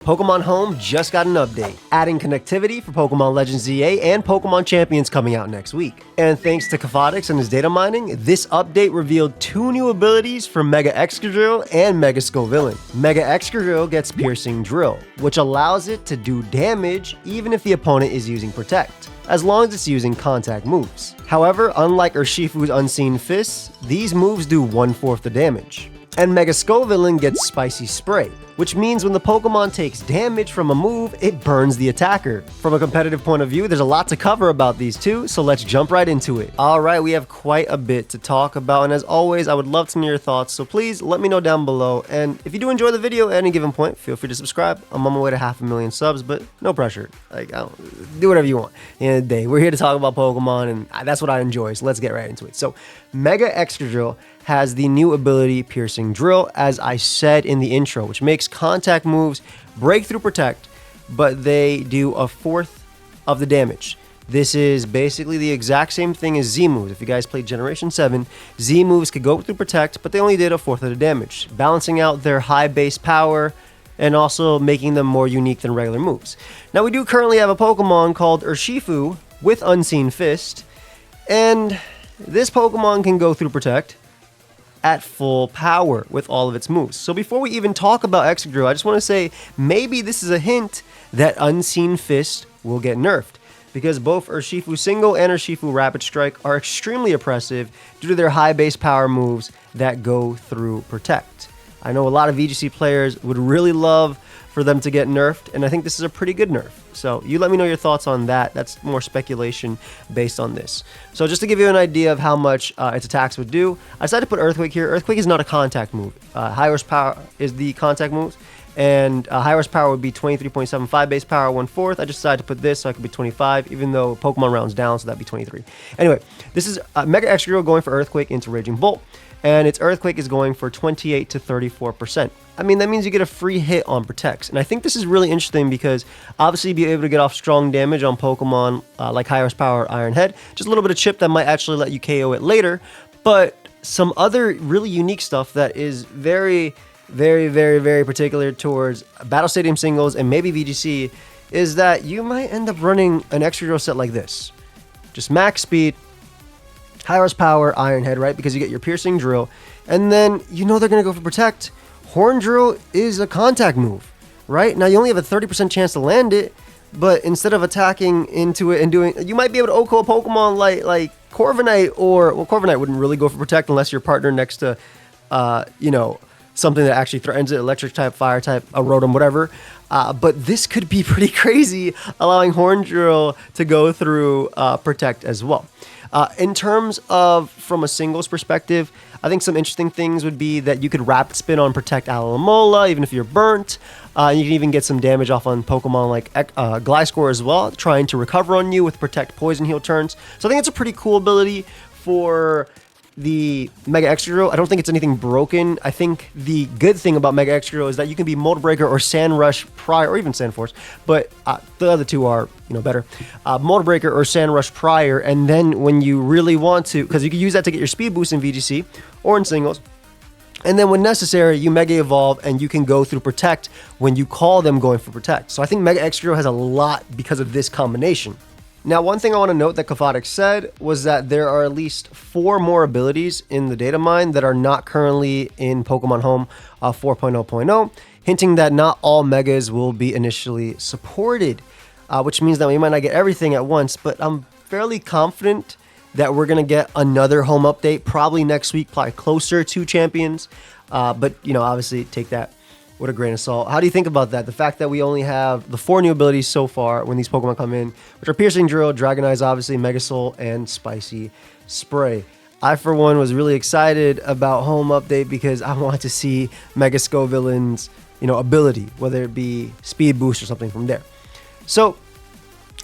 Pokemon Home just got an update, adding connectivity for Pokemon Legends ZA and Pokemon Champions coming out next week. And thanks to Kafadix and his data mining, this update revealed 2 new abilities for Mega Excadrill and Mega Scovillain. Mega Excadrill gets Piercing Drill, which allows it to do damage even if the opponent is using Protect, as long as it's using contact moves. However, unlike Urshifu's Unseen Fists, these moves do 1/4 the damage. And Mega Scovillain gets Spicy Spray, which means when the Pokemon takes damage from a move, it burns the attacker. From a competitive point of view, there's a lot to cover about these two, so let's jump right into it. Alright, we have quite a bit to talk about, and as always, I would love to know your thoughts, so please let me know down below. And if you do enjoy the video at any given point, feel free to subscribe. I'm on my way to 500,000 subs, but no pressure. Do whatever you want. At the end of the day, we're here to talk about Pokemon, and that's what I enjoy, so let's get right into it. So, Mega Excadrill has the new ability Piercing Drill, as I said in the intro, which makes contact moves break through Protect, but they do 1/4 of the damage. This is basically the exact same thing as Z moves. If you guys played Generation 7, Z moves could go through Protect, but they only did 1/4 of the damage, balancing out their high base power and also making them more unique than regular moves. Now, we do currently have a Pokemon called Urshifu with Unseen Fist, and this Pokemon can go through Protect at full power with all of its moves. So before we even talk about Excadrill, I just want to say maybe this is a hint that Unseen Fist will get nerfed, because both Urshifu Single and Urshifu Rapid Strike are extremely oppressive due to their high base power moves that go through Protect. I know a lot of VGC players would really love for them to get nerfed, and I think this is a pretty good nerf. So you let me know your thoughts on that. That's more speculation based on this. So just to give you an idea of how much its attacks would do, I decided to put Earthquake here. Earthquake is not a contact move. High Horsepower is the contact moves, and High Horsepower would be 23.75 base power, 1/4. I just decided to put this so I could be 25, even though Pokemon rounds down, so that'd be 23. Anyway, this is Mega Excadrill going for Earthquake into Raging Bolt, and its Earthquake is going for 28 to 34%. I mean, that means you get a free hit on Protects, and I think this is really interesting because obviously you'll be able to get off strong damage on Pokemon like High Horsepower Iron Head, just a little bit of chip that might actually let you KO it later, but some other really unique stuff that is very particular towards Battle Stadium Singles and maybe VGC is that you might end up running an Excadrill set like this. Just max speed, High Horsepower Iron Head, right? Because you get your Piercing Drill, and then you know they're going to go for Protect. Horn Drill is a contact move, right? Now you only have a 30% chance to land it, but instead of attacking into it and doing, you might be able to OHKO a Pokemon like Corviknight, or, well, Corviknight wouldn't really go for Protect unless you're partnered next to, something that actually threatens it, electric type, fire type, a Rotom, whatever. But this could be pretty crazy, allowing Horn Drill to go through Protect as well. In terms of from a singles perspective, I think some interesting things would be that you could Rapid Spin on Protect Alomola, even if you're burnt. You can even get some damage off on Pokemon like Gliscor as well, trying to recover on you with Protect Poison Heal turns. So I think it's a pretty cool ability for the Mega Excadrill. I don't think it's anything broken. I think the good thing about Mega Excadrill is that you can be Mold Breaker or Sand Rush prior, or even Sand Force, but the other two are, better. Mold Breaker or Sand Rush prior, and then when you really want to, because you can use that to get your speed boost in VGC or in singles, and then when necessary, you Mega Evolve and you can go through Protect when you call them going for Protect. So I think Mega Excadrill has a lot because of this combination. Now, one thing I want to note that Kafadix said was that there are at least 4 more abilities in the data mine that are not currently in Pokemon Home 4.0.0, hinting that not all Megas will be initially supported, which means that we might not get everything at once, but I'm fairly confident that we're going to get another home update probably next week, probably closer to Champions, but, obviously take that with a grain of salt. How do you think about that? The fact that we only have the 4 new abilities so far when these Pokemon come in, which are Piercing Drill, Dragon Eyes, obviously, Mega Soul, and Spicy Spray. I, for one, was really excited about Home Update because I want to see Mega Scovillain's, ability, whether it be Speed Boost or something from there. So,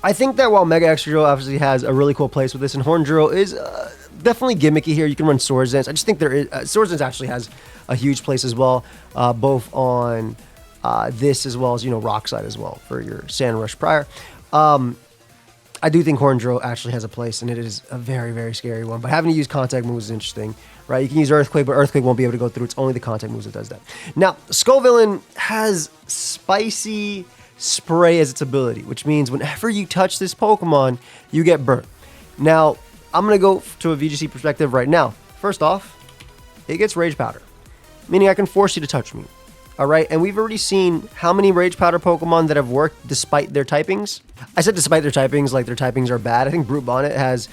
I think that while Mega Excadrill obviously has a really cool place with this, and Horn Drill is definitely gimmicky here. You can run Swords Dance. I just think Swords Dance actually has a huge place as well, both on this as well as Rock Slide as well for your Sand Rush prior. I I do think Horn Drill actually has a place, and it is a very, very scary one. But having to use contact moves is interesting, right? You can use Earthquake, but Earthquake won't be able to go through. It's only the contact moves that does that. Now, Scovillain has Spicy Spray as its ability, which means whenever you touch this Pokemon, you get burnt. Now, I'm going to go to a VGC perspective right now. First off, it gets Rage Powder, meaning I can force you to touch me. All right, and we've already seen how many Rage Powder Pokemon that have worked despite their typings. I said despite their typings, like their typings are bad. I think Brute Bonnet has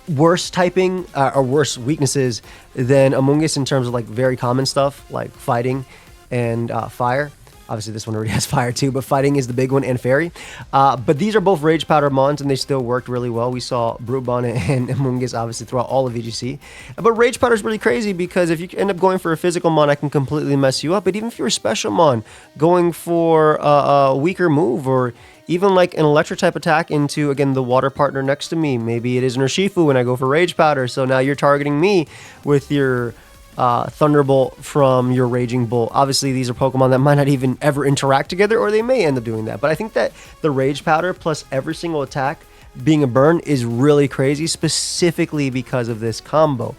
worse typing or worse weaknesses than Amoonguss in terms of like very common stuff like fighting and fire. Obviously, this one already has fire too, but fighting is the big one, and fairy. But these are both Rage Powder Mons, and they still worked really well. We saw Brute Bonnet and Amoonguss obviously throughout all of VGC. But Rage Powder is really crazy because if you end up going for a physical Mon, I can completely mess you up. But even if you're a special Mon, going for a weaker move or even like an electric type attack into, again, the water partner next to me. Maybe it is an Urshifu when I go for Rage Powder. So now you're targeting me with your Thunderbolt from your Raging Bolt. Obviously, these are Pokemon that might not even ever interact together, or they may end up doing that. But I think that the Rage Powder plus every single attack being a burn is really crazy, specifically because of this combo.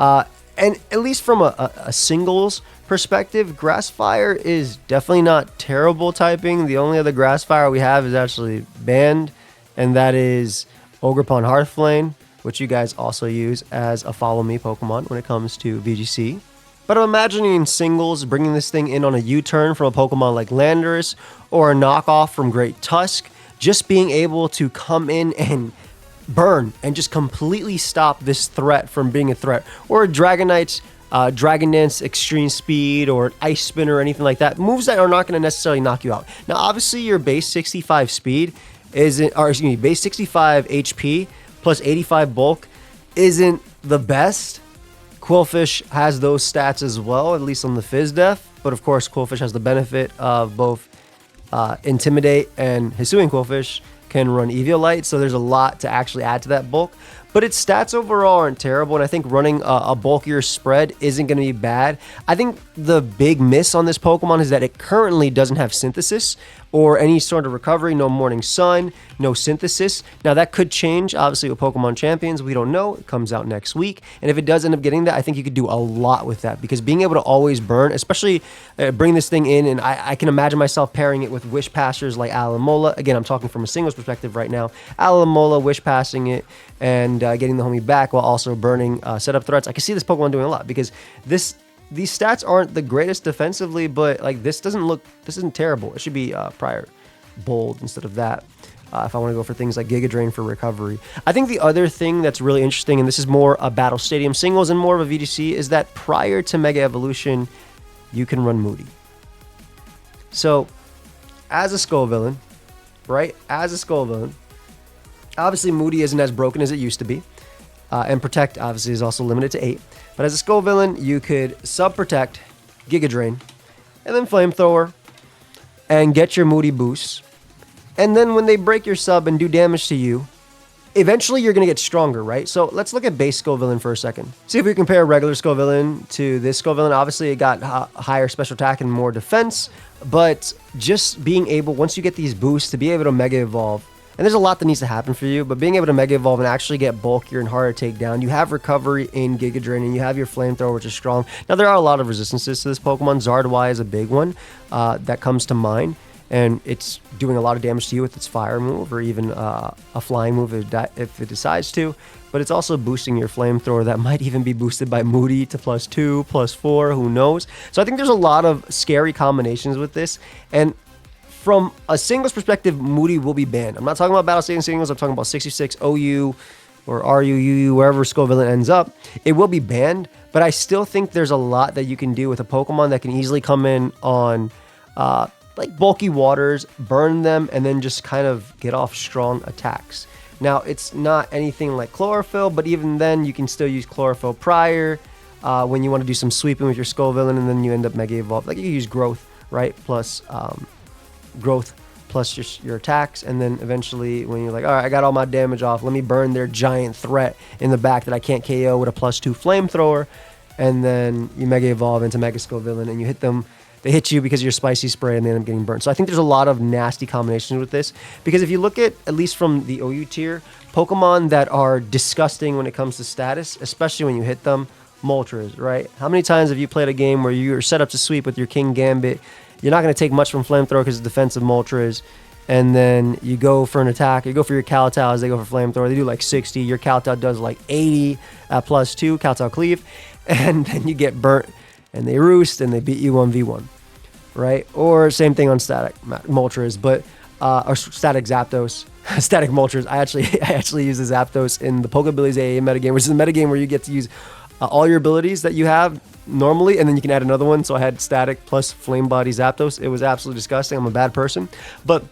And at least from a singles perspective, Grass Fire is definitely not terrible typing. The only other Grass Fire we have is actually banned, and that is Ogerpon Hearthflame, which you guys also use as a follow me Pokemon when it comes to VGC. But I'm imagining in singles, bringing this thing in on a U-turn from a Pokemon like Landorus or a knockoff from Great Tusk, just being able to come in and burn and just completely stop this threat from being a threat. Or a Dragonite's Dragon Dance Extreme Speed or an Ice Spin or anything like that. Moves that are not going to necessarily knock you out. Now, obviously, your base 65 speed isn't, or excuse me, base 65 HP plus 85 bulk isn't the best. Quillfish has those stats as well, at least on the Fizz Def. But of course, Quillfish has the benefit of both Intimidate, and Hisuian Quillfish can run Eviolite, so there's a lot to actually add to that bulk. But its stats overall aren't terrible, and I think running a bulkier spread isn't going to be bad. I think the big miss on this Pokemon is that it currently doesn't have Synthesis or any sort of recovery, no Morning Sun, no Synthesis. Now, that could change, obviously, with Pokemon Champions. We don't know. It comes out next week. And if it does end up getting that, I think you could do a lot with that, because being able to always burn, especially bring this thing in, and I can imagine myself pairing it with Wish Passers like Alamola. Again, I'm talking from a singles perspective right now. Alamola, Wish Passing it, and getting the homie back while also burning setup threats. I can see this Pokemon doing a lot, because these stats aren't the greatest defensively, but like this isn't terrible. It should be prior bold instead of that. If I want to go for things like Giga Drain for recovery. I think the other thing that's really interesting, and this is more a Battle Stadium singles and more of a VGC, is that prior to Mega Evolution, you can run Moody. So, as a Scovillain, right? As a Scovillain, obviously Moody isn't as broken as it used to be. And Protect, obviously, is also limited to 8. But as a Scovillain, you could Sub-Protect, Giga Drain, and then Flamethrower, and get your Moody boosts. And then when they break your sub and do damage to you, eventually you're going to get stronger, right? So let's look at base Scovillain for a second. See if we compare regular Scovillain to this Scovillain. Obviously, it got higher special attack and more defense, but just being able, once you get these boosts, to be able to Mega Evolve. And there's a lot that needs to happen for you, but being able to Mega Evolve and actually get bulkier and harder to take down, you have recovery in Giga Drain, and you have your Flamethrower, which is strong. Now, there are a lot of resistances to this Pokemon. Zardwai is a big one that comes to mind, and it's doing a lot of damage to you with its fire move, or even a flying move if it decides to. But it's also boosting your Flamethrower that might even be boosted by Moody to +2, +4, who knows? So I think there's a lot of scary combinations with this, and from a singles perspective, Moody will be banned. I'm not talking about Battle Stadium singles. I'm talking about 66 OU or RU, UU, wherever Scovillain ends up. It will be banned, but I still think there's a lot that you can do with a Pokemon that can easily come in on like bulky waters, burn them, and then just kind of get off strong attacks. Now, it's not anything like Chlorophyll, but even then, you can still use Chlorophyll prior when you want to do some sweeping with your Scovillain, and then you end up Mega Evolve. Like, you use Growth, right? Plus Growth plus your attacks, and then eventually when you're like, all right, I got all my damage off, let me burn their giant threat in the back that I can't KO with a +2 Flamethrower, and then you Mega Evolve into Mega Scovillain, and you hit them they hit you because of your spicy spray and they end up getting burnt. So I think there's a lot of nasty combinations with this, because if you look at least from the OU tier, Pokemon that are disgusting when it comes to status, especially when you hit them, Moltres, right? How many times have you played a game where you're set up to sweep with your King Gambit? You're not going to take much from Flamethrower because it's defensive Moltres, and then you go for an attack, you go for your Kowtows, they go for Flamethrower, they do like 60, your Kowtow does like 80 at +2, Kowtow Cleave, and then you get burnt, and they roost, and they beat you 1v1, right? Or same thing on static Moltres, but, or static Zapdos, static Moltres. I actually use the Zapdos in the Pokeabilities AA metagame, which is a metagame where you get to use all your abilities that you have normally, and then you can add another one. So I had static plus flame body Zapdos. It was absolutely disgusting. I'm a bad person. But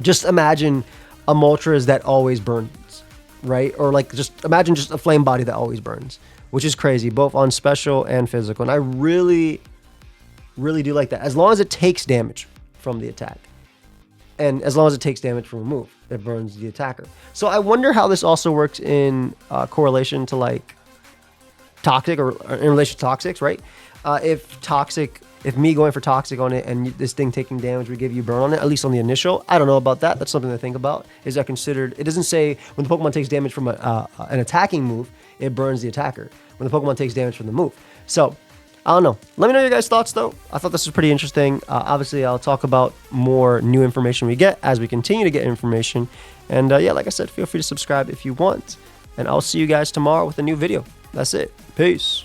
just imagine a Moltres that always burns, right? Or like just imagine just a flame body that always burns, which is crazy, both on special and physical. And I really, really do like that. As long as it takes damage from the attack. And as long as it takes damage from a move, it burns the attacker. So I wonder how this also works in correlation to like Toxic, or in relation to Toxics, right? If me going for Toxic on it and this thing taking damage would give you burn on it, at least on the initial. I don't know about that. That's something to think about. Is that considered? It doesn't say when the Pokemon takes damage from an attacking move, it burns the attacker. When the Pokemon takes damage from the move. So, I don't know. Let me know your guys' thoughts, though. I thought this was pretty interesting. Obviously, I'll talk about more new information we get as we continue to get information. And yeah, like I said, feel free to subscribe if you want. And I'll see you guys tomorrow with a new video. That's it. Peace.